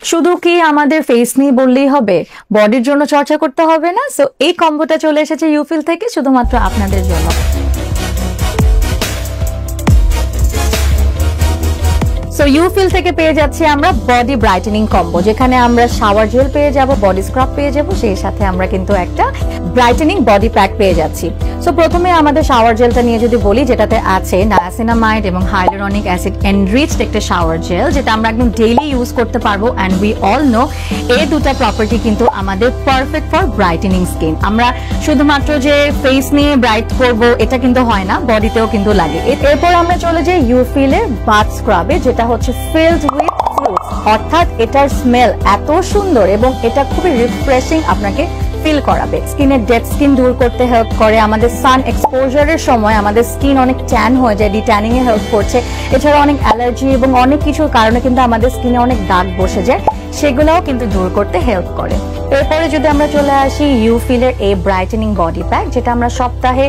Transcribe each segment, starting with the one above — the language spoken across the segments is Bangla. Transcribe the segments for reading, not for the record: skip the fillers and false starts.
শুধু কি আমাদের ফেস নিয়ে বললেই হবে, বডির জন্য চর্চা করতে হবে না? সো এই কম্বোটা চলে এসেছে ইউফিল থেকে শুধুমাত্র আপনাদের জন্য। সো ইউফিল থেকে পেয়ে যাচ্ছি আমরা বডি ব্রাইটেনিং কম্বো, যেখানে আমরা শাওয়ার জেল পেয়ে যাব, বডি স্ক্রাব পেয়ে যাব, সেই সাথে আমরা কিন্তু একটা ব্রাইটেনিং বডি প্যাক পেয়ে যাচ্ছি। সো প্রথমে আমাদের শাওয়ার জেলটা নিয়ে যদি বলি, যেটাতে আছে নায়াসিনামাইড এবং হাইলুরনিক অ্যাসিড এনরিচড একটা শাওয়ার জেল, যেটা আমরা একদম ডেইলি ইউজ করতে পারবো। অ্যান্ড উই অল নো এই দুটা প্রপার্টি কিন্তু আমাদের পারফেক্ট ফর ব্রাইটেনিং স্কিন। আমরা শুধুমাত্র যে ফেস নিয়ে ব্রাইট করব এটা কিন্তু হয় না, বডিতেও কিন্তু লাগে। এরপর আমরা চলে যাই ইউফিলের বাথ স্ক্রাবে, যেটা হচ্ছে ফিল্ড উইথ ফ্রুটস, অর্থাৎ এটার স্মেল এত সুন্দর এবং এটা খুবই রিফ্রেশিং আপনাকে ফিল করাবে। স্কিনের ডেড স্কিন দূর করতে হেল্প করে, আমাদের সান এক্সপোজারের সময় আমাদের স্কিন অনেক ট্যান হয়ে যায়, ডিট্যানিং এ হেল্প করছে। এছাড়া অনেক অ্যালার্জি এবং অনেক কিছুর কারণে কিন্তু আমাদের স্কিনে অনেক দাগ বসে যায়, সেগুলোও কিন্তু দূর করতে হেল্প করে। এরপরে যদি আমরা চলে আসি ইউফিলের এই ব্রাইটেনিং বডি প্যাক, যেটা আমরা সপ্তাহে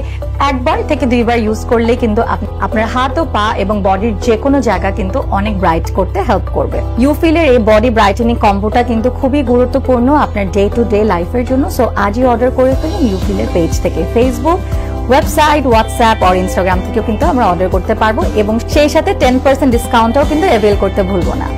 1 থেকে 2 ইউজ করলে কিন্তু আপনার হাত ও পা এবং বডির যে কোনো জায়গা কিন্তু অনেক ব্রাইট করতে হেল্প করবে। ইউফিলের এই বডি ব্রাইটেনিং কম্বোটা কিন্তু খুবই গুরুত্বপূর্ণ আপনার ডে টু ডে লাইফের জন্য। সো আজই অর্ডার করে ফেলুন ইউফিলের পেজ থেকে। ফেসবুক, ওয়েবসাইট, হোয়াটসঅ্যাপ আর ইনস্টাগ্রাম থেকেও কিন্তু আমরা অর্ডার করতে পারবো এবং সেই সাথে 10% ডিসকাউন্টও কিন্তু অ্যাভেল করতে ভুলবো না।